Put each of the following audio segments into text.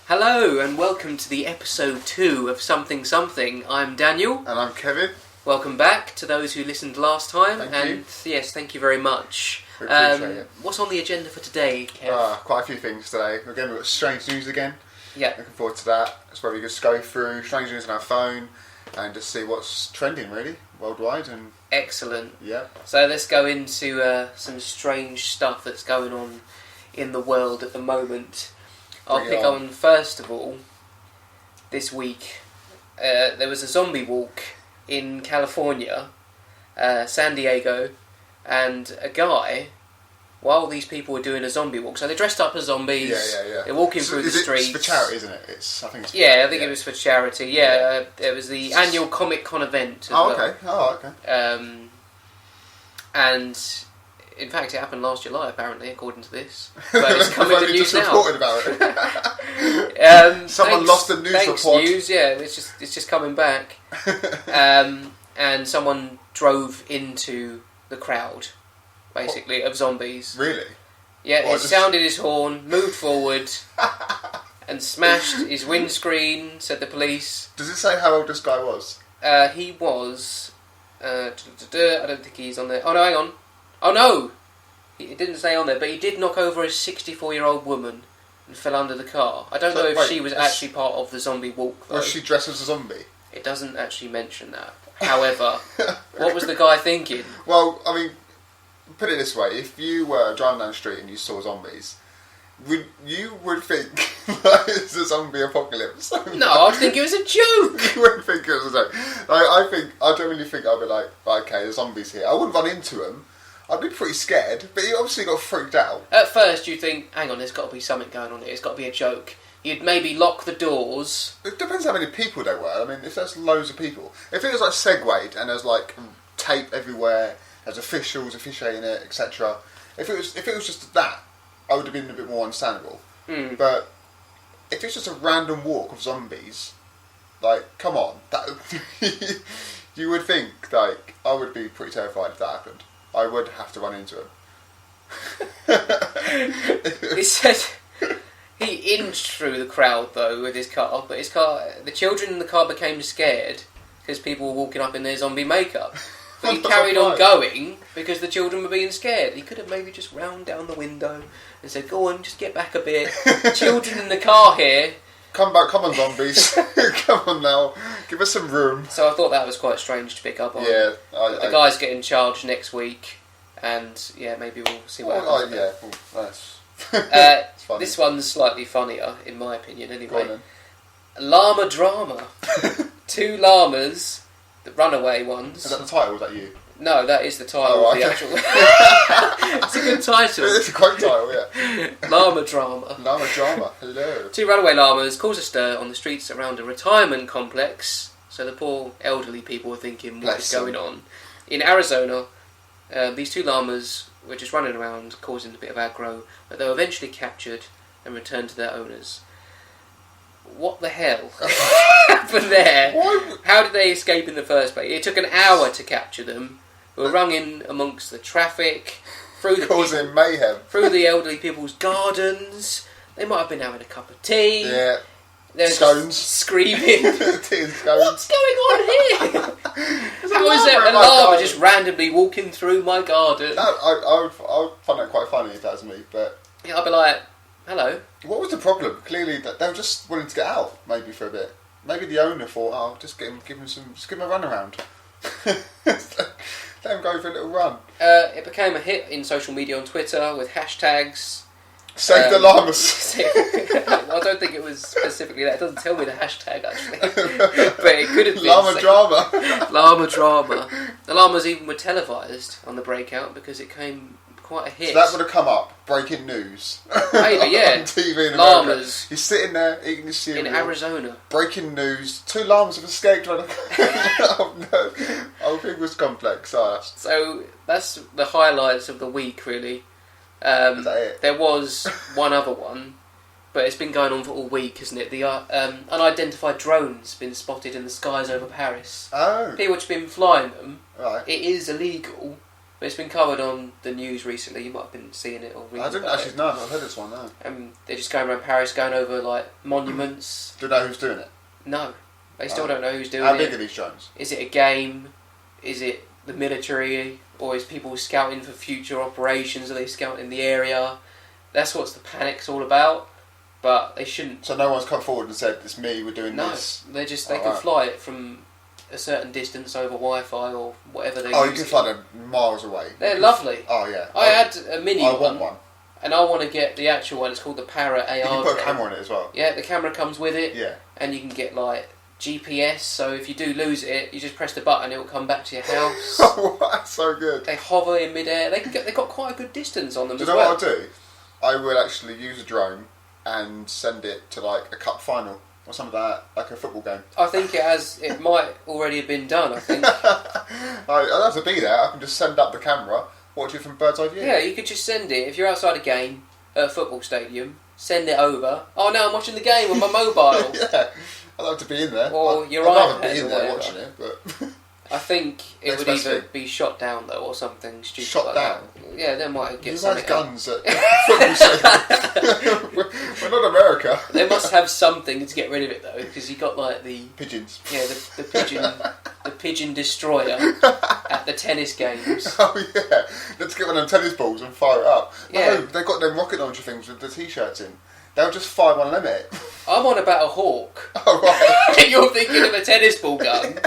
Hello and welcome to the episode 2 of Something Something. I'm Daniel. And I'm Kevin. Welcome back to those who listened last time. Thank you. Yes, thank you very much. We appreciate it. What's on the agenda for today, Kev? Quite a few things today. Again, we've got strange news again. Yeah. Looking forward to that. It's where we just go through strange news on our phone and just see what's trending really worldwide. And Excellent. yeah. So let's go into some strange stuff that's going on in the world at the moment. I'll pick on first of all. This week, there was a zombie walk in California, San Diego, and a guy, while these people were doing a zombie walk, so they're dressed up as zombies. Yeah. They're walking through the streets. It's for charity, isn't it? I think it was for charity. Yeah, it was the annual Comic Con event. Okay. And in fact, it happened last July, apparently, according to this. But it's coming to the news now. Reported about it. Someone lost a news report. News, yeah, it's just coming back. And someone drove into the crowd, basically, of zombies. Really? Yeah, it sounded his horn, moved forward, and smashed his windscreen, said the police. Does it say how old this guy was? He was... I don't think he's on there. Oh, no, hang on. Oh no! It didn't say on there, but he did knock over a 64-year-old woman and fell under the car. I don't know if she was actually part of the zombie walk, though. Was she dressed as a zombie? It doesn't actually mention that. However, what was the guy thinking? Well, I mean, put it this way. If you were driving down the street and you saw zombies, you would think that it's a zombie apocalypse. No, I would think it was a joke. You wouldn't think it was a joke. I don't really think I'd be like, okay, there's zombies here. I wouldn't run into them. I'd be pretty scared, but he obviously got freaked out. At first, you'd think, hang on, there's got to be something going on here. It's got to be a joke. You'd maybe lock the doors. It depends how many people there were. I mean, if there's loads of people. If it was like segued and there's like tape everywhere, there's officials officiating it, etc. If it was just that, I would have been a bit more understandable. But if it's just a random walk of zombies, like, come on, you would think, like, I would be pretty terrified if that happened. I would have to run into him. He said he inched through the crowd though with his car, but the children in the car became scared because people were walking up in their zombie makeup. But he carried on going because the children were being scared. He could have maybe just round down the window and said, "Go on, just get back a bit. Children in the car here. Come back, come on, zombies. Come on now, give us some room." So I thought that was quite strange to pick up on. Yeah. The guy's getting charged next week, and yeah, maybe we'll see what happens. That's funny. This one's slightly funnier, in my opinion, anyway. Llama drama. 2 llamas, the runaway ones. Is that the title, or is that you? No, that is the title of the actual... It's a good title. It's a great title, yeah. Llama drama. Llama drama, hello. 2 runaway llamas cause a stir on the streets around a retirement complex. So the poor elderly people were thinking, what is going on? In Arizona, these 2 llamas were just running around, causing a bit of aggro, but they were eventually captured and returned to their owners. What the hell happened there? What? How did they escape in the first place? It took an hour to capture them. They were rung in amongst the traffic, causing mayhem through the elderly people's gardens. They might have been having a cup of tea. Yeah. They're scones. Screaming. Tea and scones. What's going on here? How is there a llama just randomly walking through my garden? I would find that quite funny if that was me, but... Yeah, I'd be like, hello. What was the problem? Clearly, that they were just wanting to get out, maybe for a bit. Maybe the owner thought, just give him a run around. Let him go for a little run. It became a hit in social media on Twitter with hashtags. Save the llamas. I don't think it was specifically that. It doesn't tell me the hashtag actually, but it could have been llama drama. Llama drama. The llamas even were televised on the breakout because it came quite a hit. So that would have come up. Breaking news. Maybe, yeah. On TV in llamas. America. You're sitting there eating your cereal. In Arizona. Breaking news. 2 llamas have escaped. Oh no. Oh, thing was complex. So that's the highlights of the week, really. Is that it? There was one other one, but it's been going on for all week, isn't it? The unidentified drones been spotted in the skies over Paris. Oh. People have been flying them. Right. It is illegal, But it's been covered on the news recently. You might have been seeing it or reading I didn't about actually it. know. I've not heard this one. No. They're just going around Paris, going over like monuments. Do you know who's doing it? No, they still don't know who's doing How it. big are these drones? Is it a game? Is it the military? Or is people scouting for future operations? Are they scouting the area? That's what the panic's all about. But they shouldn't. So no one's come forward and said, "It's me. We're doing this." No, they can fly it from a certain distance over Wi-Fi or whatever they. You can fly them miles away. They're lovely. Oh yeah. I had a mini I one. want one. And I want to get the actual one. It's called the Para AR. You can put a camera on it as well. Yeah, the camera comes with it. Yeah. And you can get like GPS. So if you do lose it, you just press the button. It will come back to your house. Oh, that's so good. They hover in midair. They've got quite a good distance on them. Do you as know well. what I'll do? I will actually use a drone and send it to like a cup final or something like that, like a football game. I think it might already have been done. I think. I don't have to be there. I can just send up the camera, watch it from bird's eye view. Yeah, you could just send it if you're outside a game at a football stadium. Send it over. Oh no, I'm watching the game on my mobile. Yeah, I'd like to be in there. Or I'd iPad rather be in there whatever. watching it, but I think it Next would best either thing. be shot down though, or something stupid. Shot like down? That. Yeah, they might get who something. has guns at football stadium? We're not America. They must have something to get rid of it though, because you got like the Pigeons. the pigeon destroyer at the tennis games. Oh yeah, let's get one of them tennis balls and fire it up. Yeah. No, they've got them rocket launcher things with the t-shirts in. They'll just fire one limit. I'm on about a hawk. Oh right. You're thinking of a tennis ball gun.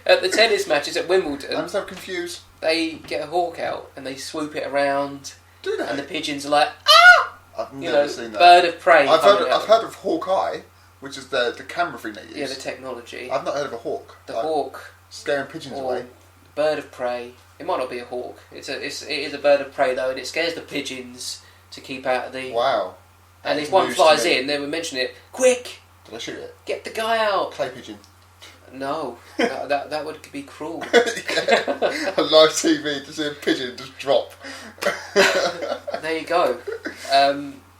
At the tennis matches at Wimbledon, I'm so confused. they get a hawk out and they swoop it around, Do they? and the pigeons are like, ah! I've You never know, seen that. bird of prey. I've coming out. heard of Hawkeye, which is the camera thing they use. Yeah, the technology. I've not heard of a hawk. The Like, hawk scaring pigeons or away. bird of prey. It might not be a hawk. It is a bird of prey though, and it scares the pigeons to keep out of the. Wow. And That if is one news flies to me. in, they would mention it. Quick, Did I shoot it? get the guy out. Clay pigeon. No, that would be cruel. Yeah. On live TV to see a pigeon just drop. There you go.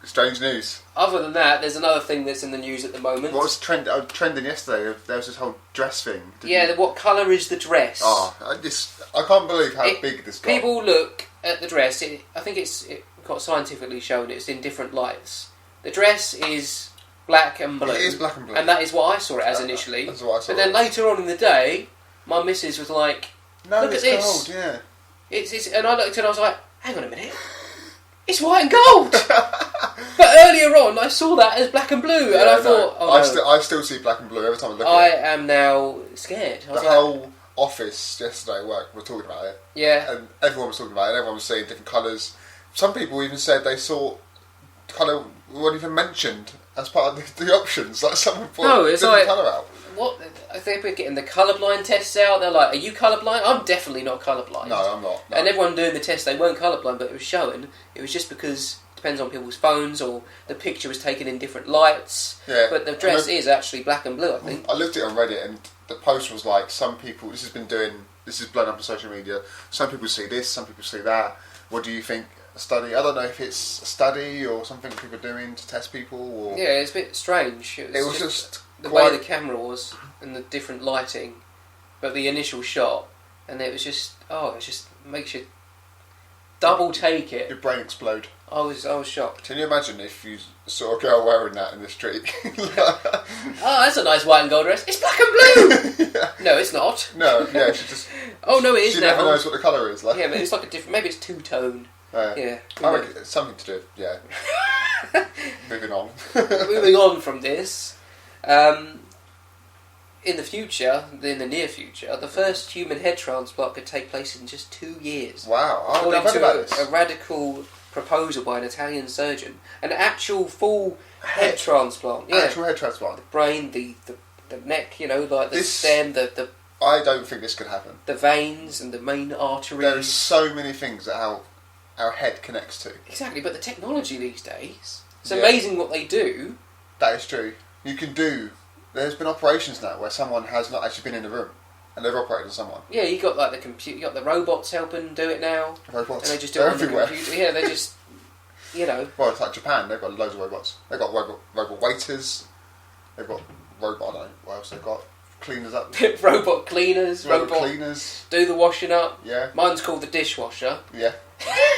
Strange news. Other than that, there's another thing that's in the news at the moment. What was trending yesterday? There was this whole dress thing. What colour is the dress? Oh, I can't believe how big this got. People look at the dress. I think it got scientifically shown. It's in different lights. The dress is black and blue. It is black and blue. And that is what I saw it as initially. That's what I saw But then it. later on in the day, my missus was like, No, look it's at this. gold, yeah. It's and I looked and I was like, hang on a minute. It's white and gold! But earlier on, I saw that as black and blue, and I thought, oh no. I still see black and blue every time I look I at it. am now scared. I was The like, whole office yesterday at work were talking about it, yeah. and everyone was talking about it. Everyone was seeing different colours. Some people even said they saw colour weren't even mentioned as part of the options. Like someone put No, it's different like- colour out. What? I think we're getting the colourblind tests out. They're like, are you colourblind? I'm definitely not colourblind. No, I'm not. No. And everyone doing the test, they weren't colourblind, but it was showing. It was just because it depends on people's phones or the picture was taken in different lights. Yeah. But the dress is actually black and blue, I think. I looked at it on Reddit, and the post was like, some people. This is blown up on social media. Some people see this, some people see that. What do you think? A study? I don't know if it's a study or something people are doing to test people. Or Yeah, it's a bit strange. it was just the quite- way the camera was and the different lighting, but the initial shot, and it was just it just makes you double take it. your brain explode. I was shocked. Can you imagine if you saw a girl wearing that in the street? Oh, that's a nice white and gold dress. It's black and blue. Yeah. No, it's not. No, yeah, she just. Oh no, it is She now. never knows what the colour is. Like, Yeah, but it's like a different. Maybe it's two tone. Yeah. I reckon it's something to do. Yeah. Moving on. Moving on from this, in the near future, the first human head transplant could take place in just 2 years. Wow, I've According heard about to this. a radical proposal by an Italian surgeon, an actual full head transplant. Yeah, Actual head transplant. the brain, the neck, like the This- stem, the I don't think this could happen. veins and the main arteries. There are so many things that our head connects to. Exactly, but the technology these days, it's Yeah. amazing what they do. That is true. You can do. There's been operations now where someone has not actually been in the room and they've operated on someone. Yeah, you got like the computer, you got the robots helping do it now, Robots. and they just do They're it on everywhere. the computer. Yeah, they just, Well, it's like Japan. They've got loads of robots. They've got robot waiters. They've got robot. I don't know what else they've got. cleaners up. Robot cleaners. Robot cleaners. Do the washing up. Yeah. Mine's called the dishwasher. Yeah.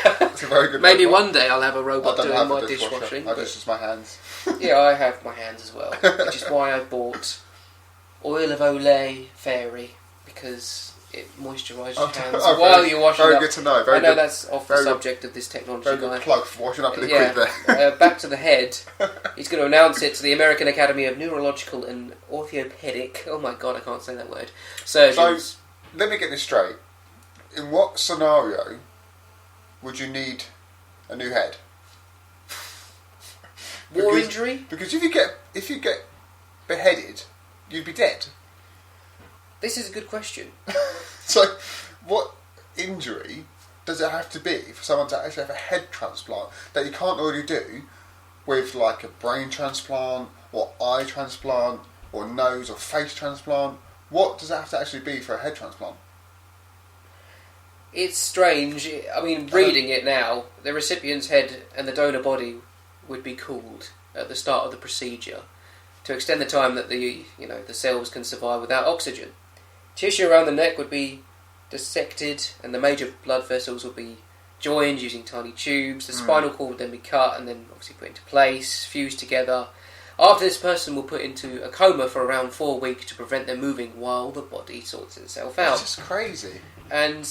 It's a very good Maybe robot. one day I'll have a robot doing my dishwashing. I just use my hands. Yeah, I have my hands as well, which is why I bought Oil of Olay Fairy, because it moisturises your hands while you're washing very up. Very good to know. I know that's off the subject of this technology very guy. Good plug for washing up liquid there. Back to the head. He's going to announce it to the American Academy of Neurological and Orthopedic. Oh my god, I can't say that word. Surgeons. So, let me get this straight. In what scenario would you need a new head? War injury? Because if you get beheaded, you'd be dead. This is a good question. So, what injury does it have to be for someone to actually have a head transplant that you can't already do with like a brain transplant or eye transplant or nose or face transplant? What does it have to actually be for a head transplant? It's strange. I mean, reading it now, the recipient's head and the donor body would be cooled at the start of the procedure to extend the time that the cells can survive without oxygen. Tissue around the neck would be dissected and the major blood vessels would be joined using tiny tubes. The spinal cord would then be cut and then obviously put into place, fused together. After this person will put into a coma for around 4 weeks to prevent them moving while the body sorts itself out. It's just crazy. And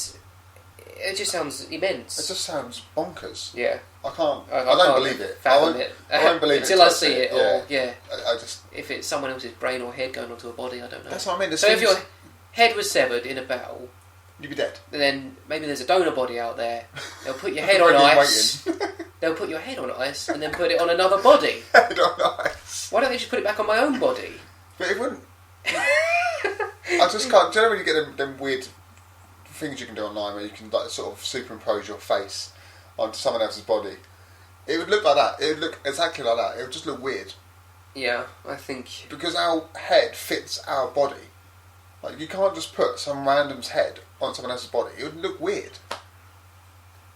it just sounds immense. It just sounds bonkers. Yeah. I don't believe it. I won't believe it until I see it. Yeah. Or I just if it's someone else's brain or head going onto a body, I don't know. That's what I mean. So if your head was severed in a battle, you'd be dead. Then maybe there's a donor body out there. They'll put your head on ice. They'll put your head on ice and then put it on another body. Head on ice. Why don't they just put it back on my own body? But it wouldn't. I just can't. Do you know when you get them weird things you can do online where you can like sort of superimpose your face onto someone else's body? It would look like that. It would look exactly like that. It would just look weird. Yeah, I think because our head fits our body. Like you can't just put some random's head on someone else's body. It would look weird.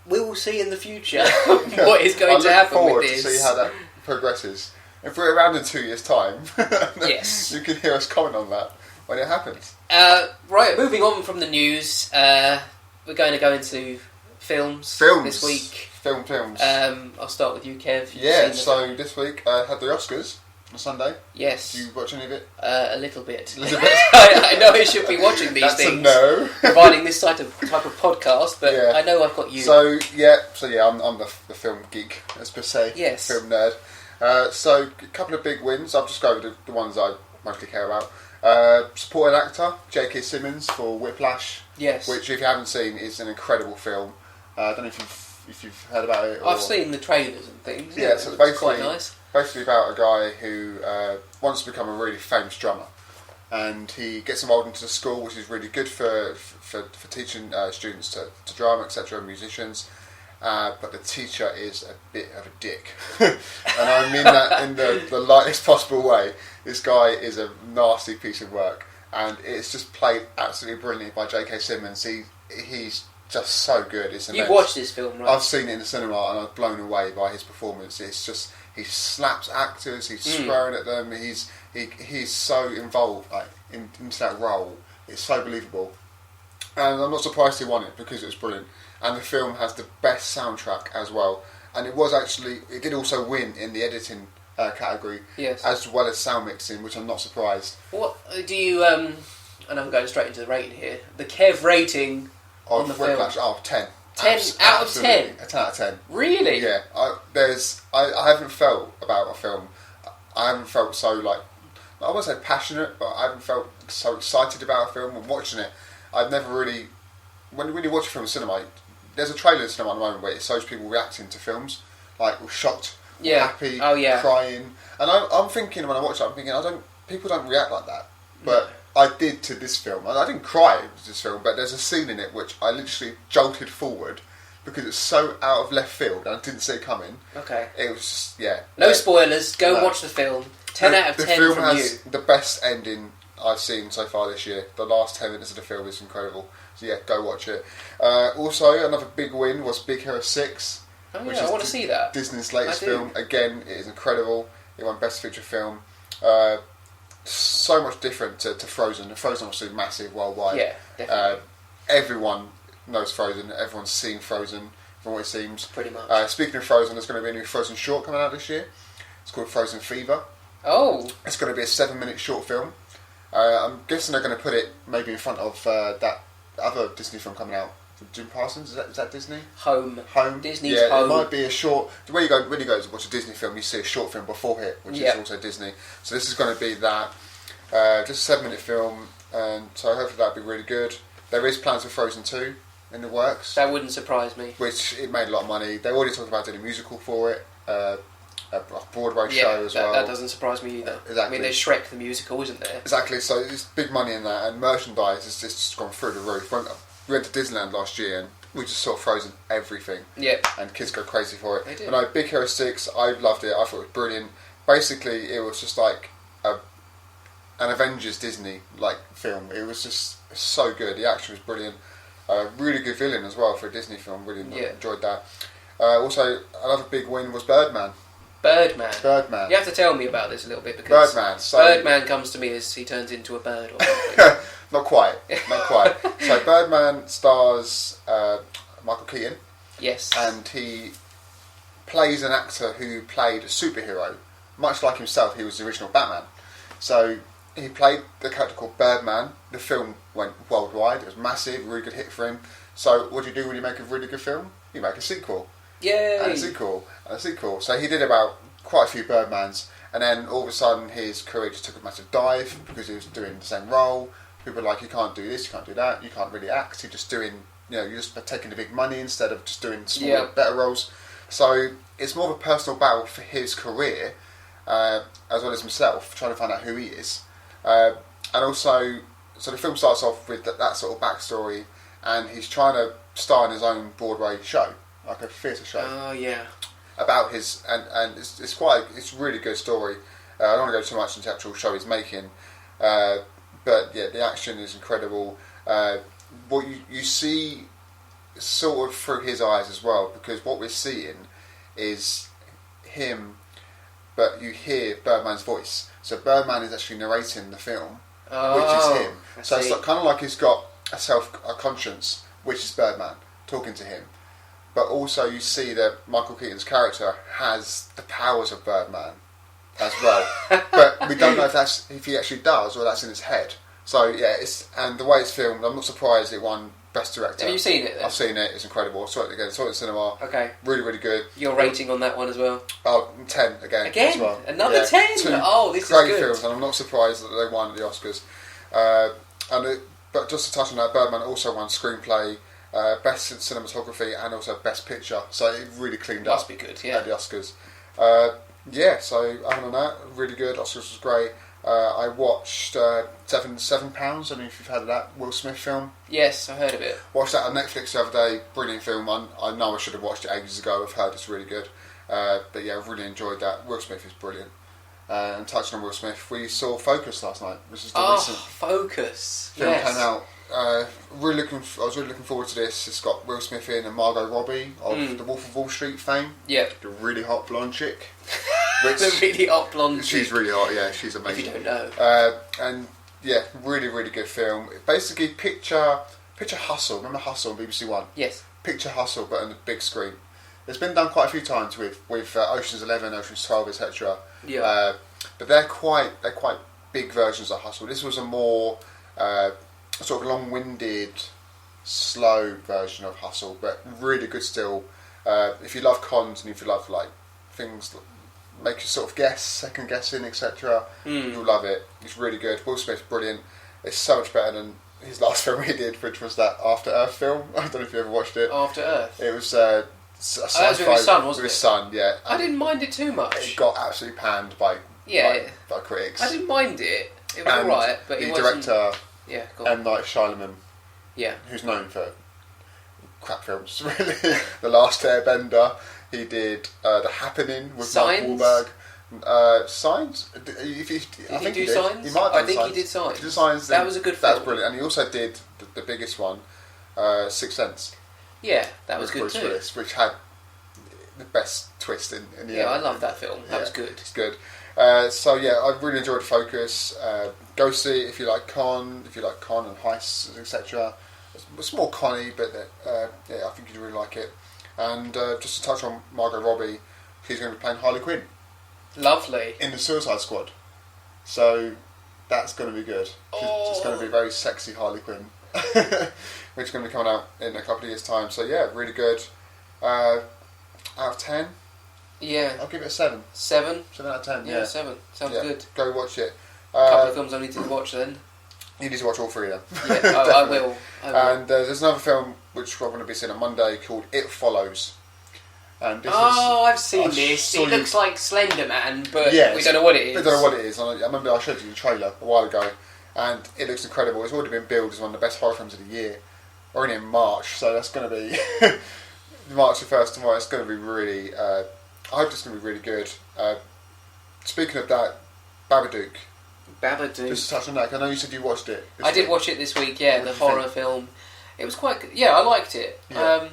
We will see in the future what is going to happen with this. To see how that progresses. If we're around in 2 years' time, yes, you can hear us comment on that when it happens. Right, moving on from the news, we're going to go into films this week. Films. I'll start with you, Kev. So this week I had the Oscars on Sunday. Yes. Did you watch any of it? A little bit. I know I should be watching these things. That's a no. Providing this type of podcast, but I know I've got you. So I'm the film geek, as per se. Yes. Film nerd. So a couple of big wins. I'll just go with the ones I mostly care about. Supporting actor J.K. Simmons for Whiplash. Yes. Which, if you haven't seen, is an incredible film. I don't know if you've heard about it. I've seen the trailers and things. Yeah, so basically, quite nice. Basically about a guy who wants to become a really famous drummer, and he gets involved into the school, which is really good for teaching students to drum, etc., musicians. But the teacher is a bit of a dick, and I mean that in the lightest possible way. This guy is a nasty piece of work, and it's just played absolutely brilliantly by J.K. Simmons. He's just so good. It's immense. You've watched this film, right? I've seen it in the cinema, and I'm blown away by his performance. It's just he slaps actors, he's swearing at them. He's so involved into that role. It's so believable, and I'm not surprised he won it because it was brilliant. And the film has the best soundtrack as well. And it did also win in the editing category, yes, as well as sound mixing, which I'm not surprised. What do you? And I'm going straight into the rating here. The Kev rating on the Whiplash, film. 10. 10 out of 10. A 10 out of 10. Really? Yeah. I haven't felt about a film. I haven't felt so I won't say passionate, but I haven't felt so excited about a film and watching it. I've never really. When you watch a film in cinema, there's a trailer in cinema at the moment where it shows people reacting to films, like shocked, happy, crying, and I'm thinking when I watch it, people don't react like that, but I did to this film. I didn't cry to this film, but there's a scene in it which I literally jolted forward because it's so out of left field and I didn't see it coming. Okay. It was just No spoilers. Go watch the film. 10 out of 10 from you. The film has the best ending I've seen so far this year. The last 10 minutes of the film is incredible. So go watch it. Also, another big win was Big Hero 6. Oh yeah, I want to see that. Disney's latest film. Again, it is incredible. It won Best Feature Film. so much different to Frozen. Frozen obviously massive worldwide. Yeah, definitely. Everyone knows Frozen. Everyone's seen Frozen from what it seems. Pretty much. Speaking of Frozen, there's going to be a new Frozen short coming out this year. It's called Frozen Fever. Oh. It's going to be a 7-minute short film. I'm guessing they're going to put it maybe in front of that other Disney film coming out. Jim Parsons, is that Disney? Home. Disney's Home. It might be a short. The way you go when you go to watch a Disney film, you see a short film before it, which is also Disney. So this is going to be that, just a 7-minute film, and so hopefully that'll be really good. There is plans for Frozen 2 in the works. That wouldn't surprise me. Which it made a lot of money. They already talked about doing a musical for it, a Broadway show as well. That doesn't surprise me either. Exactly. I mean, there's Shrek the musical, isn't there? Exactly. So there's big money in that, and merchandise has just gone through the roof. We went to Disneyland last year, and we just saw Frozen everything. Yeah. And kids go crazy for it. They do. But no, Big Hero 6, I loved it. I thought it was brilliant. Basically, it was just like an Avengers Disney like film. It was just so good. The action was brilliant. Really good villain as well for a Disney film. Really enjoyed that. Also, another big win was Birdman. Birdman. You have to tell me about this a little bit because Birdman comes to me as he turns into a bird or something. Not quite. So Birdman stars Michael Keaton. Yes. And he plays an actor who played a superhero. Much like himself, he was the original Batman. So he played the character called Birdman. The film went worldwide. It was massive, really good hit for him. So what do you do when you make a really good film? You make a sequel. Yay! And a sequel. So he did about quite a few Birdmans, and then all of a sudden his career just took a massive dive because he was doing the same role. People were like, you can't do this, you can't do that, you can't really act. You're just doing, you're just taking the big money instead of just doing smaller, better roles. So it's more of a personal battle for his career, as well as himself, trying to find out who he is. And also, so the film starts off with that sort of backstory, and he's trying to star in his own Broadway show, like a theatre show. Oh yeah. About his and it's a really good story. I don't want to go too much into the actual show he's making, but yeah, the action is incredible. What you see sort of through his eyes as well, because what we're seeing is him, but you hear Birdman's voice. So Birdman is actually narrating the film, which is him. So it's kind of like he's got a conscience, which is Birdman talking to him. But also you see that Michael Keaton's character has the powers of Birdman as well. But we don't know if he actually does or that's in his head. So yeah, and the way it's filmed, I'm not surprised it won Best Director. Have you seen it then? I've seen it, it's incredible. I saw it again, saw it in cinema. Okay. Really, really good. Your rating on that one as well? Oh, 10 again. Again? As well. Another 10? Oh, this is good. Great films, and I'm not surprised that they won at the Oscars. But just to touch on that, Birdman also won Screenplay, Best Cinematography, and also Best Picture. So it really cleaned up. Must be good, yeah. At the Oscars. So other than that, really good. Oscars was great. I watched £7. I don't know if you've heard of that Will Smith film. Yes, I heard of it. Watched that on Netflix the other day. Brilliant film. I know I should have watched it ages ago. I've heard it's really good. But yeah, I've really enjoyed that. Will Smith is brilliant. And touching on Will Smith, we saw Focus last night, which is the recent Focus. film came out. I was really looking forward to this. It's got Will Smith in and Margot Robbie of the Wolf of Wall Street fame. Yeah. The really hot blonde chick. The really hot blonde chick. She's really hot, yeah, she's amazing. If you don't know. And yeah, really, really good film. Basically, picture Hustle. Remember Hustle on BBC One? Yes. Picture Hustle, but on the big screen. It's been done quite a few times with Ocean's 11, Ocean's 12, etc. Yeah. But they're quite big versions of Hustle. This was a more sort of long-winded, slow version of Hustle, but really good still. If you love cons and if you love like things that make you sort of guess, second guessing, etc., you'll love it. It's really good. Will Smith's brilliant. It's so much better than his last film he did, which was that After Earth film. I don't know if you ever watched it. After Earth. It was that was with his son, wasn't it? With his son, yeah. I didn't mind it too much. It got absolutely panned by critics. I didn't mind it. It was alright, but it wasn't... The director, M. Night Shyamalan, who's known for crap films, really. The Last Airbender. He did The Happening with Mark Wahlberg. Signs? Did he do Signs? He might have done Signs. He did Signs. He did Signs. That was a good film. That's brilliant. And he also did the biggest one, Sixth Sense. Yeah, that was good Bruce too. Willis, which had the best twist in the end. Yeah, I love that film. That was good. It's good. So yeah, I really enjoyed Focus. Go see it if you like con and heists, etc. It's more conny, but yeah, I think you'd really like it. And just to touch on Margot Robbie, she's going to be playing Harley Quinn. Lovely. In the Suicide Squad. So that's going to be good. It's going to be very sexy Harley Quinn, which is going to be coming out in a couple of years' time. So yeah, really good. Out of 10. Yeah. I'll give it a 7. 7? 7 out of 10, yeah. 7. Sounds good. Go watch it. A couple of films I need to watch then. You need to watch all 3 of them. Yeah, I will. And there's another film which we're going to be seeing on Monday called It Follows. And this I've seen this. It looks like Slender Man, but we don't know what it is. We don't know what it is. I remember I showed you the trailer a while ago, and it looks incredible. It's already been billed as one of the best horror films of the year. We're only in March, so that's going to be March the 1st tomorrow. It's going to be really. I hope it's going to be really good. Speaking of that, Babadook. Just to touch on that, I know you said you watched it. I did watch it this week. Yeah, the horror film. It was quite good. Yeah, I liked it. Yeah.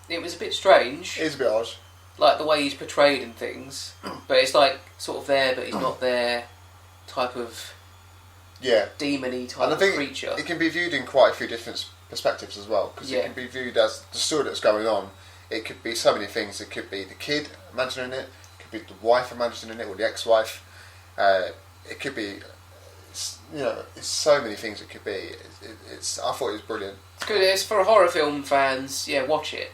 It was a bit strange. It is a bit odd. Like the way he's portrayed and things. But it's like sort of there, but he's not there type of demon-y type of creature. It can be viewed in quite a few different perspectives as well. Because it can be viewed as the story that's going on. It could be so many things. It could be the kid imagining it. It could be the wife imagining it or the ex-wife. It could be... it's so many things it could be. I thought it was brilliant. It's good. It's for horror film fans. Yeah, watch it.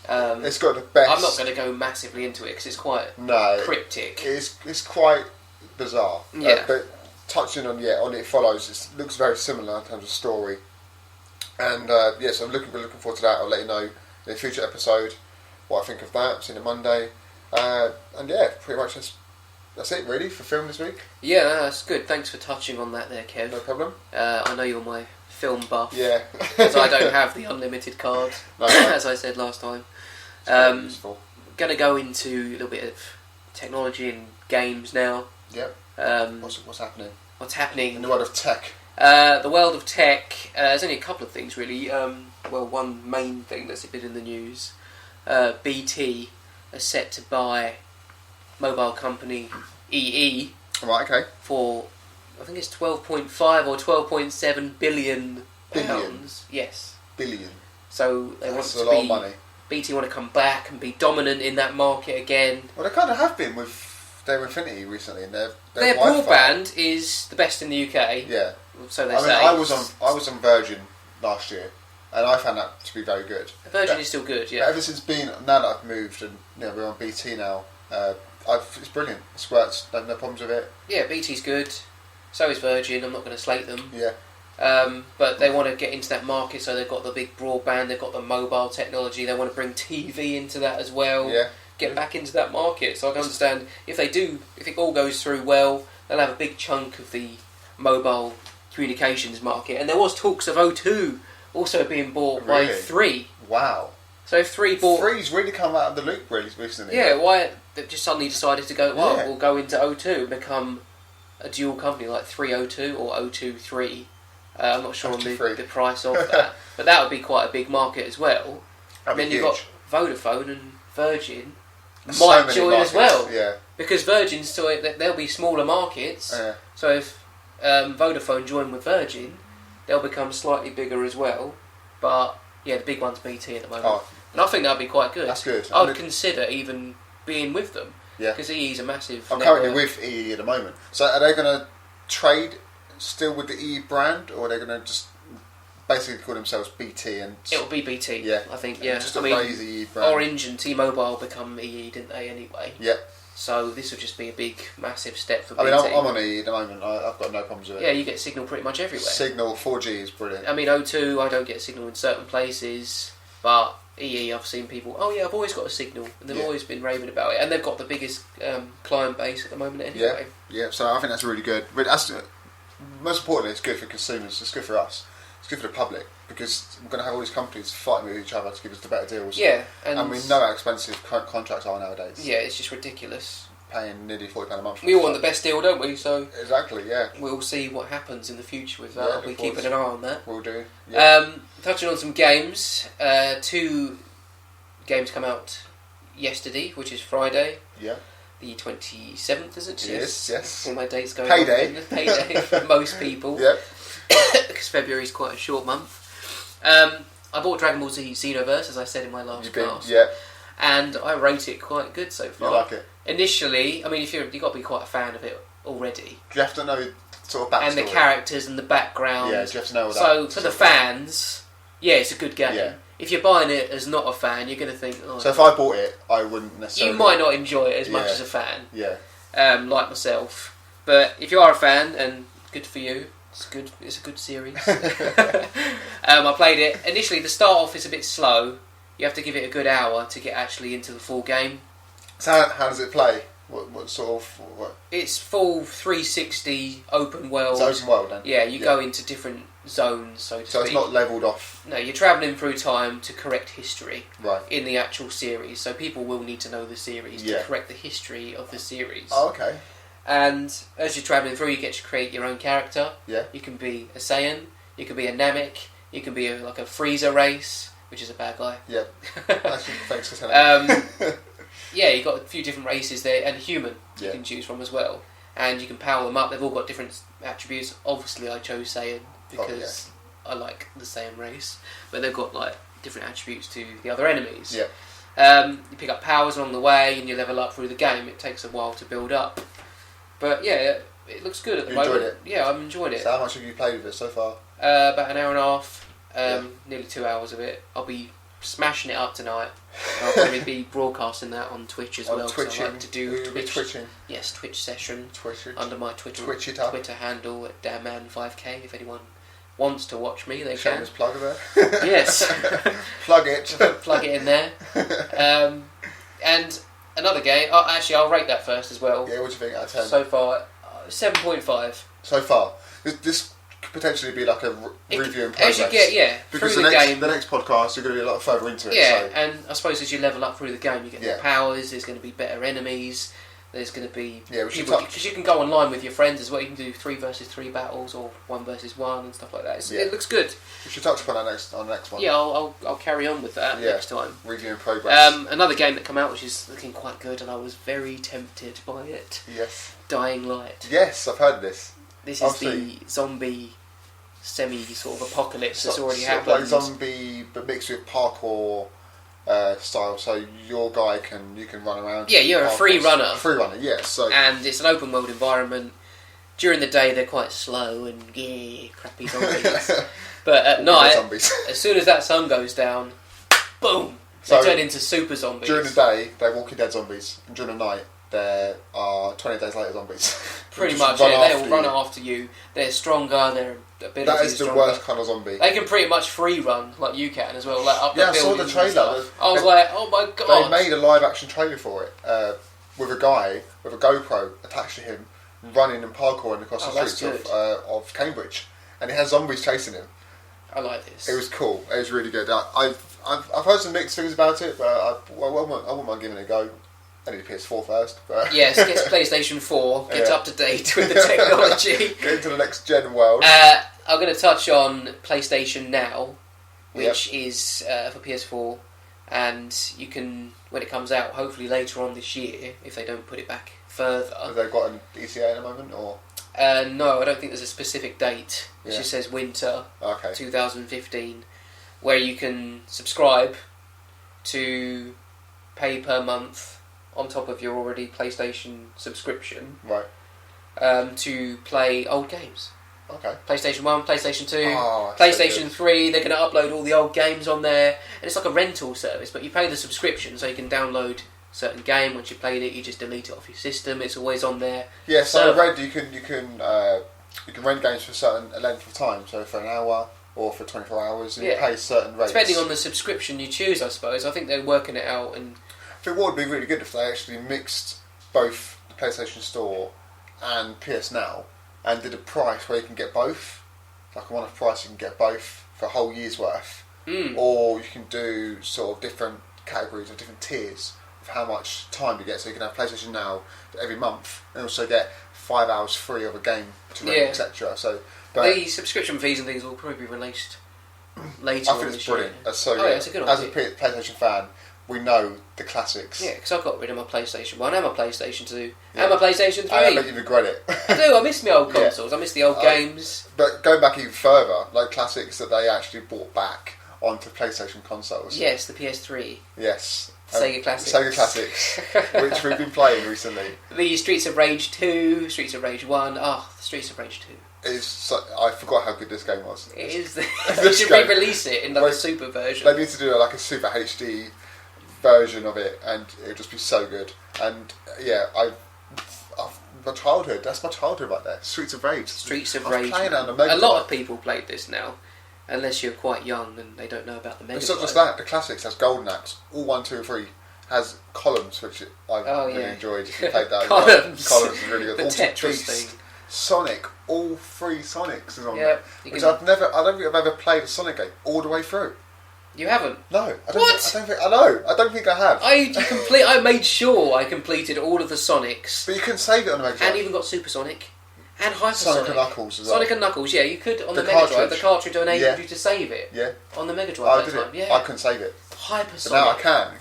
It's got the best. I'm not going to go massively into it because it's quite cryptic. It's quite bizarre. Yeah. But touching on It Follows, it looks very similar in terms of story. And so I'm looking forward to that. I'll let you know in a future episode what I think of that. Seen it Monday. And yeah, pretty much that's it really for film this week. Yeah, that's good. Thanks for touching on that there, Kev. No problem. I know you're my film buff. Yeah. Because I don't have the unlimited card, as I said last time. Useful. Going to go into a little bit of technology and games now. Yep. What's happening? What's happening in the world of tech? The world of tech. There's only a couple of things really. One main thing that's a bit in the news. BT are set to buy mobile company EE. Right. Okay. For I think it's 12.5 or 12.7 billion pounds. Yes. Billion. So they want to be a lot of money. BT want to come back and be dominant in that market again. Well, they kind of have been with their Infinity recently, and their broadband is the best in the UK. Yeah. So they say. I was on Virgin last year, and I found that to be very good. Virgin is still good, yeah. But ever since now that I've moved and we're on BT now, it's brilliant. It's worked. No problems with it. Yeah, BT's good. So is Virgin. I'm not going to slate them. Yeah. But they want to get into that market, so they've got the big broadband, they've got the mobile technology, they want to bring TV into that as well, get back into that market. So I can understand if it all goes through well, they'll have a big chunk of the mobile communications market. And there was talks of O2 also being bought by 3. Wow. So if 3 bought... 3's really come out of the loop really recently. Yeah, why they just suddenly decided to go, we'll go into O2 and become a dual company like 3O2 or O2 3. I'm not sure on the price of that, but that would be quite a big market as well. And then you've got Vodafone and Virgin might join as well, because Virgin still there'll be smaller markets. So if Vodafone join with Virgin, they'll become slightly bigger as well. But yeah, the big one's BT at the moment, and I think that'd be quite good. That's good. I would consider even being with them, because EE's a massive. I'm currently with EE at the moment. So are they going to trade still with the EE brand, or are they going to just basically call themselves BT? And it'll be BT, I think. Just raise the EE brand. Orange and T-Mobile become EE, didn't they? Anyway. Yeah. So this would just be a big, massive step for BT. I mean, I'm on EE at the moment. I've got no problems with it. Yeah, you get signal pretty much everywhere. Signal 4G is brilliant. I mean, O2, I don't get signal in certain places, but EE, I've seen people. Oh yeah, I've always got a signal, and they've always been raving about it, and they've got the biggest client base at the moment anyway. Yeah. So I think that's really good. But most importantly, it's good for consumers. It's good for us. It's good for the public, because we're going to have all these companies fighting with each other to give us the better deals. Yeah, and we know how expensive contracts are nowadays. Yeah, it's just ridiculous. Paying nearly £40 a month. We all want the best deal, don't we? So exactly, yeah. We'll see what happens in the future with that. We're keeping an eye on that. We'll do. Yeah. Touching on some games, 2 games come out yesterday, which is Friday. Yeah. the 27th, is it? Yes. All my dates going Payday. on. Payday for most people. Yep. Because February's quite a short month. I bought Dragon Ball Z Xenoverse, as I said in my last class. Yeah. And I rate it quite good so far. You like it? Initially, I mean, you've got to be quite a fan of it already. Do you have to know sort of backstory? And the characters and the background. Yeah, do you have to know all that? So, for the fans, yeah, it's a good game. Yeah. If you're buying it as not a fan, you're going to think... Oh, so if I bought it, I wouldn't necessarily... You might not enjoy it as much as a fan. Yeah. Like myself. But if you are a fan, and good for you, it's a good series. I played it. Initially, the start off is a bit slow. You have to give it a good hour to get actually into the full game. So how does it play? What sort of... What? It's full 360 open world. It's open world then? Yeah, you go into different zones, so to speak. So it's not levelled off? No, you're travelling through time to correct history right. in the actual series. So people will need to know the series to correct the history of the series. Oh, okay. And as you're travelling through, you get to create your own character. Yeah. You can be a Saiyan, you can be a Namek, you can be like a Frieza race, which is a bad guy. Yeah. Thanks for telling me. Yeah, you've got a few different races there, and human you can choose from as well. And you can power them up. They've all got different attributes. Obviously, I chose Saiyan because I like the Saiyan race. But they've got like different attributes to the other enemies. Yeah. You pick up powers along the way, and you level up through the game. It takes a while to build up. But yeah, it looks good at the moment. Enjoyed it? Yeah, I'm enjoying it. So how much have you played with it so far? About an hour and a half. Nearly 2 hours of it. I'll be smashing it up tonight. I'll probably be broadcasting that on Twitch as well. Twitching. I like to do Twitching. Yes, Twitch session. Twitching. Under my Twitter handle at Damman5k. If anyone wants to watch me, they can. Shameless plug there. Yes. Plug it. Plug it in there. And another game. I'll rate that first as well. Yeah, what do you think out of 10? So far, 7.5. So far, this could potentially be like a review in progress. As you get, because through the game. next podcast you're going to be a lot further into it. Yeah, so. and I suppose as you level up through the game, you get more powers. There's going to be better enemies. There's going to be people because you can go online with your friends as well. You can do 3 versus 3 battles or 1 versus 1 and stuff like that. It looks good. We should touch upon that on the next one. Yeah, I'll carry on with that next time. Review in progress. Another game that came out which is looking quite good, and I was very tempted by it. Yes. Dying Light. Yes, I've heard of this. This is the zombie semi sort of apocalypse that's already happened. Like zombie, but mixed with parkour style. So your guy you can run around. Yeah, you're a free runner. Free runner, yes. So and it's an open world environment. During the day they're quite slow and crappy zombies. But at night, as soon as that sun goes down, boom, they turn into super zombies. During the day they're Walking Dead zombies, and during the night there are 20 days later zombies. Pretty much, they all run after you. They're stronger, their abilities That is the stronger. worst kind of zombie. They can pretty much free run, like you can as well, like up the I saw the trailer. I was like, oh my god. They made a live action trailer for it, with a guy with a GoPro attached to him, running and parkouring across the streets of Cambridge. And he has zombies chasing him. I like this. It was cool. It was really good. I've heard some mixed things about it, but I wouldn't mind giving it a go. I need a PS4 first. But yes, get to PlayStation 4, get up to date with the technology. Get into the next gen world. I'm going to touch on PlayStation Now, which is for PS4, and you can, when it comes out, hopefully later on this year, if they don't put it back further. Have they got an ETA at the moment, or? No, I don't think there's a specific date. It just says winter 2015, where you can subscribe to pay per month on top of your already PlayStation subscription, to play old games. Okay. PlayStation 1, PlayStation 2, PlayStation 3, they're going to upload all the old games on there, and it's like a rental service, but you pay the subscription so you can download a certain game. Once you played it, you just delete it off your system. It's always on there. Yeah, so I read you can rent games for a certain length of time, so for an hour or for 24 hours, and you pay certain rates. Depending on the subscription you choose, I suppose. I think they're working it out. And I think what would be really good if they actually mixed both the PlayStation Store and PS Now and did a price where you can get both, like a one-off price you can get both for a whole year's worth, or you can do sort of different categories or different tiers of how much time you get. So you can have PlayStation Now every month and also get 5 hours free of a game to rent, etc. So the subscription fees and things will probably be released later. I think it's brilliant. That's so good. It's a good As a idea. PlayStation fan, we know the classics. Yeah, because I got rid of my PlayStation 1 and my PlayStation 2 Yeah. and my PlayStation 3. I bet you regret it. I do, I miss my old consoles, I miss the old games. But going back even further, like classics that they actually brought back onto PlayStation consoles. Yes, the PS3. Yes. Sega Classics. Sega Classics, which we've been playing recently. The Streets of Rage 2, Streets of Rage 1. Oh, the Streets of Rage 2. I forgot how good this game was. It is. They should re-release it in like a super version. They need to do like a super HD version of it, and it would just be so good. And yeah, my childhood. That's my childhood right there. Streets of Rage. Streets of Rage. Playing it on the Mega a lot Drive. of people played this now, unless you're quite young and they don't know about the Mega It's not Drive. just that. The classics has Golden Axe. All 1, 2, and 3 has columns, which I really enjoyed. If you played that. Columns. Columns is really good. The Altered Tetris Beast, thing. Sonic. All 3 Sonics is on Yeah, there. you Which can- I don't think I've ever played a Sonic game all the way through. You haven't? No, I don't. What? I don't think I have. I made sure I completed all of the Sonics, But you couldn't save it on the Mega Drive. and even got Supersonic and Hypersonic. Sonic and Knuckles as well. Sonic and Knuckles, yeah, you could on The the Mega Drive. cartridge. The cartridge enabled Yeah. you to save it Yeah. on the Mega I Drive did that time. it. Yeah, I couldn't save it. Hypersonic. But now I can,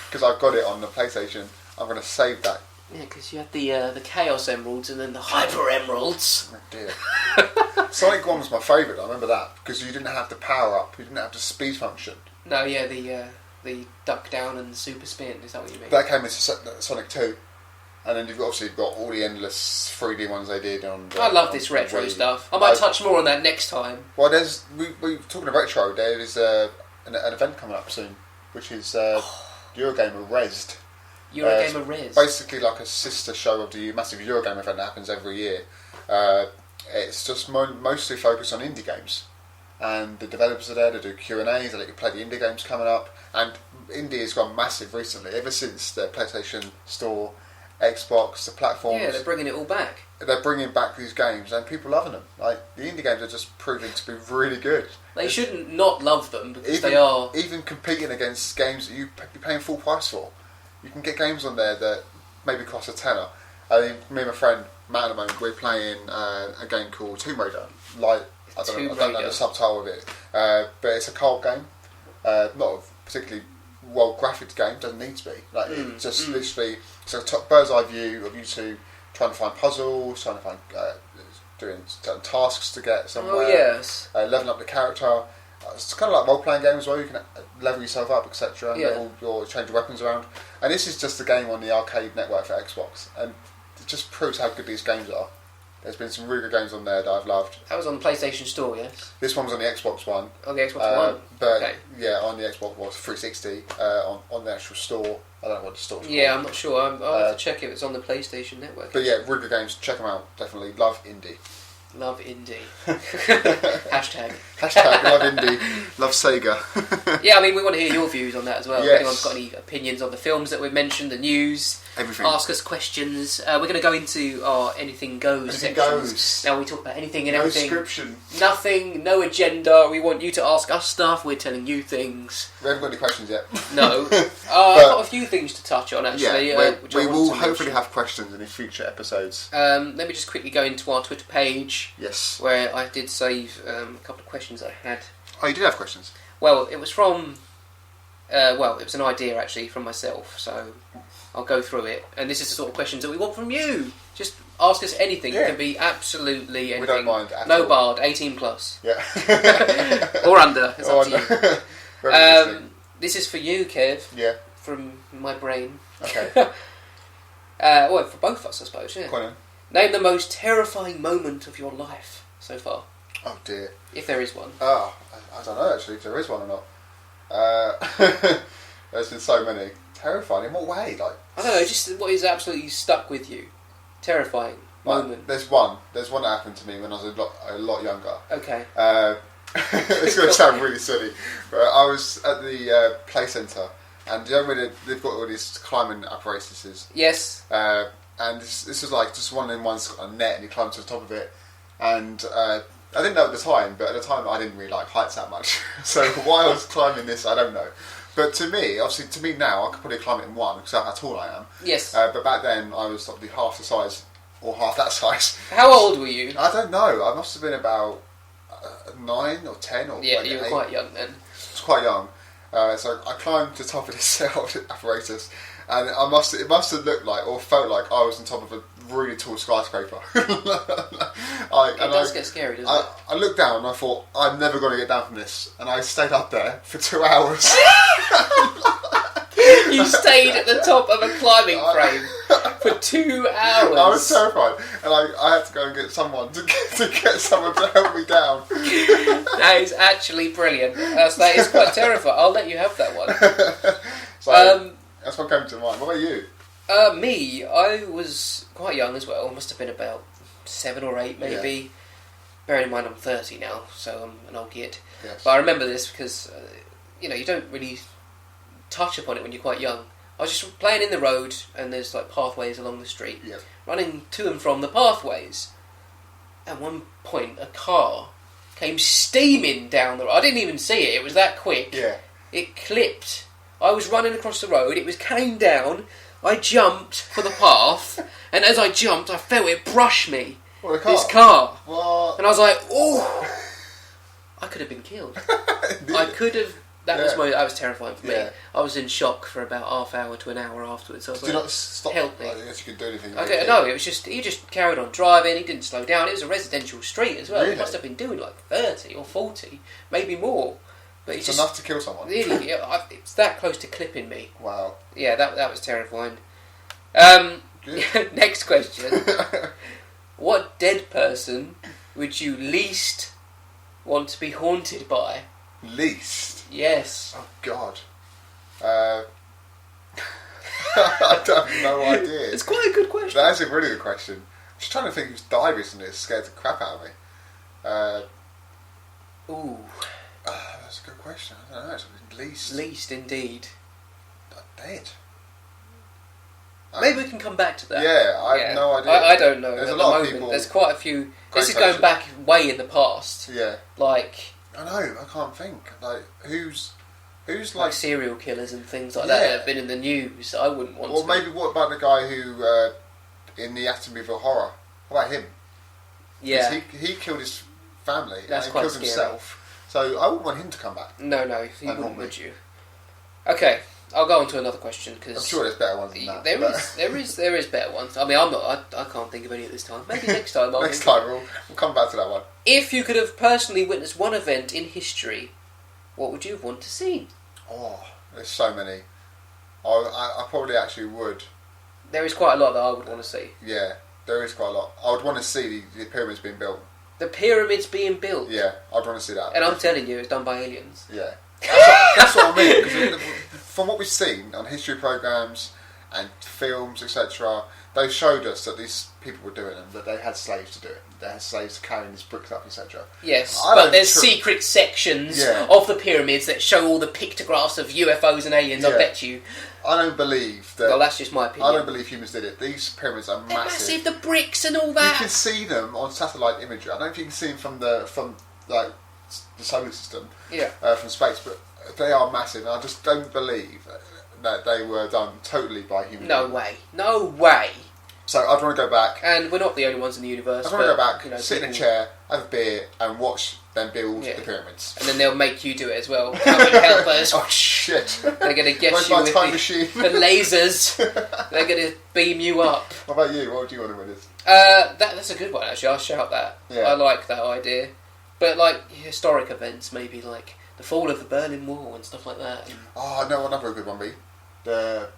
because I've got it on the PlayStation. I'm going to save that. Yeah, because you had the Chaos Emeralds and then the Hyper Emeralds. Oh dear. Sonic 1 was my favourite, I remember that, because you didn't have the power up, you didn't have the speed function. No, yeah, the duck down and super spin. Is that what you mean? That came into Sonic 2, and then you've got all the endless 3D ones they did on. I love this retro stuff. I might touch more on that next time. Well, we talking of retro. There is an event coming up soon, which is Eurogamer Rezzed. Eurogamer Rez. Basically, like a sister show of the massive Eurogamer event that happens every year. It's just mostly focused on indie games. And the developers are there to do Q&As, they let you play the indie games coming up. And indie has gone massive recently, ever since the PlayStation Store, Xbox, the platforms. Yeah, they're bringing it all back. They're bringing back these games and people loving them. Like, the indie games are just proving to be really good. They shouldn't not love them because Even, they are. Even competing against games that you're paying full price for. You can get games on there that maybe cost a tenner. I think me and my friend Matt at the moment, we're playing a game called Tomb Raider. I don't know the subtitle of it, but it's a co-op game. Not a particularly well graphics game. Doesn't need to be. Like it's just literally it's a bird's eye view of you two trying to find puzzles, trying to find doing certain tasks to get somewhere. Oh yes. Leveling up the character. It's kind of like role-playing game as well. You can level yourself up, etc. Yeah. Change your weapons around. And this is just a game on the arcade network for Xbox, and it just proves how good these games are. There's been some really good games on there that I've loved. That was on the PlayStation Store, yes. This one was on the Xbox One. On the Xbox One. But okay. yeah, on the Xbox One 360 on the actual store. I don't know what the store's called. Yeah, I'm not sure. I'll have to check if it's on the PlayStation Network. But yeah, really good games. Check them out. Definitely love indie. Love indie. Hashtag. Hashtag love indie. Love Sega. Yeah, I mean, we want to hear your views on that as well. Yes. If anyone's got any opinions on the films that we've mentioned, the news, Everything. ask us questions. We're going to go into our Anything Goes Anything sections. goes. Now we talk about anything and No everything. description. Nothing, no agenda. We want you to ask us stuff. We're telling you things. We haven't got any questions yet. No. I've got a few things to touch on, actually. Yeah, which I we wanted will to hopefully mention. have questions in the future episodes. Let me just quickly go into our Twitter page, Yes. where I did save a couple of questions I had. Oh, you did have questions? Well, it was from... it was an idea, actually, from myself, so I'll go through it. And this is the sort of questions that we want from you. Just ask us anything. Yeah. It can be absolutely anything. We don't mind at No all. barred, 18 plus. Yeah. Or under, it's Oh, up to no. you. Very interesting. This is for you, Kev, Yeah. from my brain. Okay. Well, for both of us, I suppose, yeah. Go on then. Name the most terrifying moment of your life so far, Oh dear. if there is one. Oh, I don't know actually if there is one or not. There's been so many. Terrifying. In what way? Like, I don't know, just what is absolutely stuck with you. Terrifying moment. There's one. There's one that happened to me when I was a lot younger. Okay. It's going to sound really silly, but I was at the play centre, and you know where they've got all these climbing apparatuses. Yes. And this was like just one in one's got a net, and you climb to the top of it. And I didn't know at the time, but at the time I didn't really like heights that much. So why I was climbing this, I don't know. But to me, obviously, to me now, I could probably climb it in one because that's how tall I am. Yes. But back then, I was probably half the size, or half that size. How old were you? I don't know. I must have been about 9 or 10 or Yeah, maybe you were 8. quite young then. I was quite young. So I climbed to the top of this apparatus, and it must have looked like or felt like I was on top of a really tall skyscraper. It does get scary, doesn't it? I looked down and I thought, I'm never going to get down from this, and I stayed up there for 2 hours. You stayed at the top of a climbing frame for 2 hours. I was terrified, and I had to go and get someone to get someone to help me down. That is actually brilliant. That is quite terrifying. I'll let you have that one. So that's what came to mind. What about you? Me, I was quite young as well. I must have been about 7 or 8 maybe. Yeah. Bearing in mind I'm 30 now, so I'm an old git. Yes. But I remember this because, you don't really touch upon it when you're quite young. I was just playing in the road, and there's like pathways along the street, running to and from the pathways. At one point, a car came steaming down the road. I didn't even see it. It was that quick. Yeah. It clipped. I was running across the road. It came down. I jumped for the path, and as I jumped, I felt it brush me. What, a car? This car. What? And I was like, oh! I could have been killed. I could have. That was terrifying for me. Yeah. I was in shock for about half hour to an hour afterwards. I was Did you not stop? Help me. I guess you could do anything. Okay, no, it was just he just carried on driving. He didn't slow down. It was a residential street as well. Really? He must have been doing like 30 or 40, maybe more. But it's enough to kill someone. Really, it's that close to clipping me. Wow. Yeah, that was terrifying. Next question. What dead person would you least want to be haunted by? Least? Yes. Oh, God. I have no idea. It's quite a good question. That's a really good question. I'm just trying to think who's died recently that's scared the crap out of me. Ooh. That's a good question. I don't know. It's least. Least, indeed. Dead. Maybe we can come back to that. Yeah, I have no idea. I don't know. There's at a lot the of moment. people. There's quite a few. This is going back way in the past. Yeah. Like. I know. I can't think. Like who's like serial killers and things like that have been in the news. I wouldn't want. Or maybe what about the guy who in the Amityville Horror? What about him? Yeah. He killed his family That's and quite killed scary. Himself. So I wouldn't want him to come back. No, you wouldn't, would you? Okay, I'll go on to another question because I'm sure there's better ones than that. There is better ones. I mean, I can't think of any at this time. Maybe next time. Next time we'll come back to that one. If you could have personally witnessed one event in history, what would you want to see? Oh, there's so many. I probably actually would. There is quite a lot that I would want to see. Yeah, there is quite a lot. I would want to see the pyramids being built. The pyramids being built? Yeah, I'd want to see that. And I'm telling you, it's done by aliens. Yeah. That's what I mean. Because from what we've seen on history programmes and films, etc., they showed us that these people were doing them, that they had slaves to do it. They had slaves carrying these bricks up, etc. Yes, but there's secret sections of the pyramids that show all the pictographs of UFOs and aliens, I bet you. I don't believe that... Well, that's just my opinion. I don't believe humans did it. These pyramids are massive. The bricks and all that. You can see them on satellite imagery. I don't know if you can see them from the solar system, from space, but they are massive. And I just don't believe that they were done totally by humans. No way. So I'd want to go back. And we're not the only ones in the universe. I'd want to go back, sit in a chair, have a beer, and watch them build the pyramids. And then they'll make you do it as well. Come and help us. Oh shit! They're going to get you with the lasers. They're going to beam you up. What about you? What would you want to witness? That's a good one, actually. I'll shout that. Yeah. I like that idea. But like historic events, maybe like the fall of the Berlin Wall and stuff like that. Oh, no, another good one be the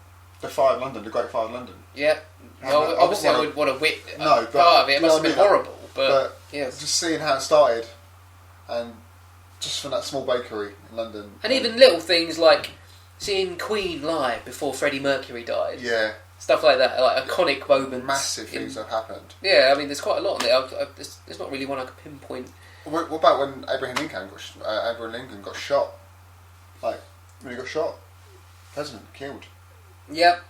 fire of London, the Great Fire of London. Yeah. Well, obviously I would want to witness part of it. It must have been horrible. But just seeing how it started, and just from that small bakery in London. And even little things like seeing Queen live before Freddie Mercury died. Yeah. Stuff like that, like iconic moments. Massive things have happened. Yeah, I mean, there's quite a lot on there. There's not really one I could pinpoint. What about when Abraham Lincoln got shot? Like, when he got shot, president killed. Yep.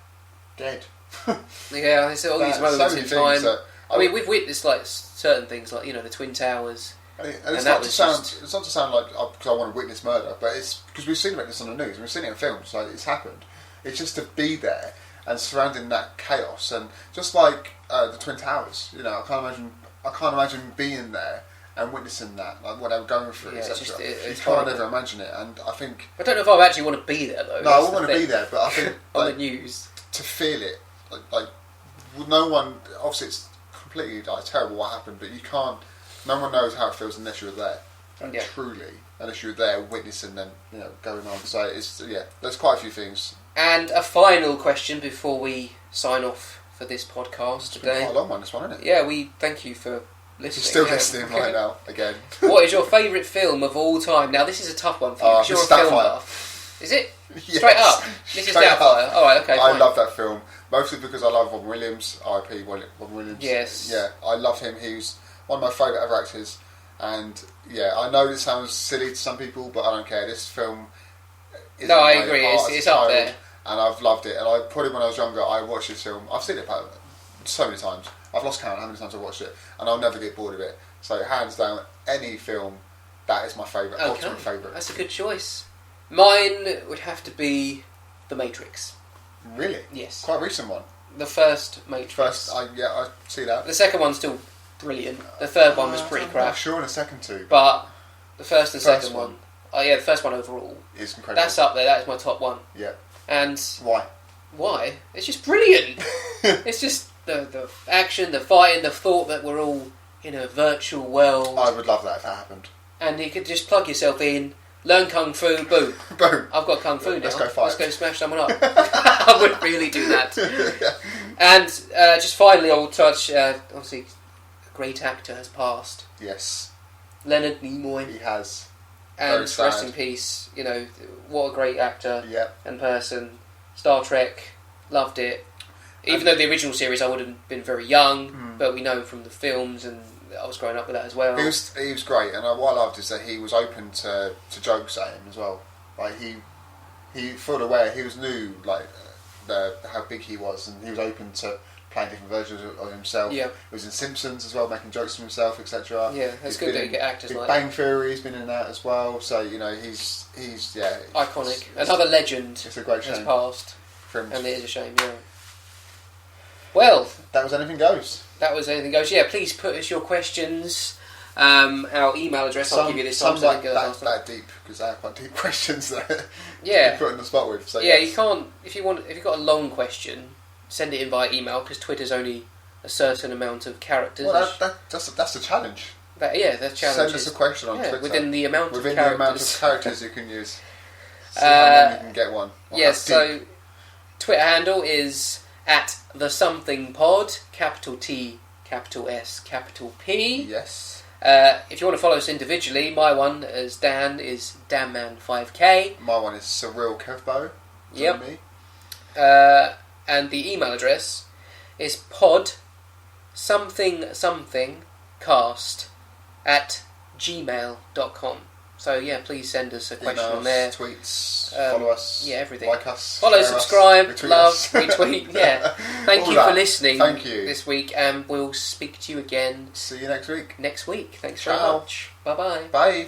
Dead. Yeah, there's all these moments in time. I mean, we've witnessed like certain things, like the Twin Towers. And it's not to sound like because I want to witness murder, but it's because we've seen about this on the news and we've seen it in films. Like it's happened. It's just to be there and surrounding that chaos, and just like the Twin Towers. I can't imagine being there and witnessing that, like what they were going through, Yeah, etc. You it's can't horrible. ever imagine it, and I think I don't know if I actually want to be there though. no, I wouldn't want to be there, but I think on like, the news. to feel it, like no one. Obviously, it's completely like terrible what happened, but you can't. No one knows how it feels unless you're there, Yeah. truly. Unless you're there witnessing them, going on. So it's there's quite a few things. And a final question before we sign off for this podcast It's been today. quite a long one, this one, isn't it? Yeah, we thank you for listening. You're still Yeah. listening right now, again. What is your favourite film of all time? Now, this is a tough one for you because you're a Mrs. film Doubtfire. buff. Is it? Yes. Straight up? Mrs. Straight up. Doubtfire. Alright, okay, I fine. love that film, mostly because I love Robin Williams, R.I.P. Robin Williams. Yes. Yeah, I love him. He's one of my favourite ever actors. And yeah, I know this sounds silly to some people, but I don't care. This film is No, in I my agree. heart It's as a up child, there. and I've loved it. And I probably when I was younger, I watched this film. I've seen it so many times. I've lost count how many times I've watched it, and I'll never get bored of it. So hands down, any film, that is my favourite, ultimate favourite. That's a good choice. Mine would have to be The Matrix. Really? Yes. Quite a recent one. The first Matrix. First, I see that. The second one's still brilliant. The third one was pretty I'm crap. not sure in a second two, But the first and First second one. one. Oh yeah, the first one overall. it's incredible. That's up there. That is my top one. Yeah. And Why? why? It's just brilliant. It's just the action, the fighting, the thought that we're all in a virtual world, I would love that if that happened. and you could just plug yourself in, learn kung fu, boom. Boom. I've got kung fu now. Let's go fight. Let's go smash someone up. I would really do that. And just finally, I will touch. Obviously, a great actor has passed. Yes, Leonard Nimoy. he has. And Very rest sad. in peace. You know, what a great actor Yeah. and person. Star Trek, loved it. Even though the original series I would have been very young, but we know from the films, and I was growing up with that as well. He was great, and what I loved is that he was open to jokes at him as well. Like he fully aware, he was new, like how big he was, and he was open to playing different versions of himself. Yeah. He was in Simpsons as well, making jokes to himself, etc. Yeah, it's good that you get actors Big like Bang Theory, he's been in that as well. So he's iconic. Another legend It's a great has shame. passed, For him. and it is a shame. Yeah. Well, That was Anything Goes. that was Anything Goes. Yeah, please put us your questions. Our email address, I'll give you this time. Some So I like didn't get last time. that deep because they are quite deep questions that Yeah. you put in the spot with. So Yeah, yes. you can't. If you've got a long question, send it in via email because Twitter's only a certain amount of characters. Well, that's a challenge. The challenge. Send us a question on yeah, Twitter. within the amount Within of the characters. amount of characters you can use. See how long you can get one. Or Yes, how deep. so Twitter handle is at the something pod, capital T, capital S, capital P. Yes. If you want to follow us individually, my one as Dan is DanMan5K. My one is Surreal Kevbo. Yep. Me. And the email address is pod something something cast at gmail.com. So yeah, please send us a question Emails, on there. tweets, Um, follow us. yeah, everything. Like us. Follow, share us, subscribe, retweet love, us. retweet. Yeah. Thank All you for that. listening. Thank you. This week, and we'll speak to you again See you next week. next week. Thanks very Ciao. much. Bye bye. Bye.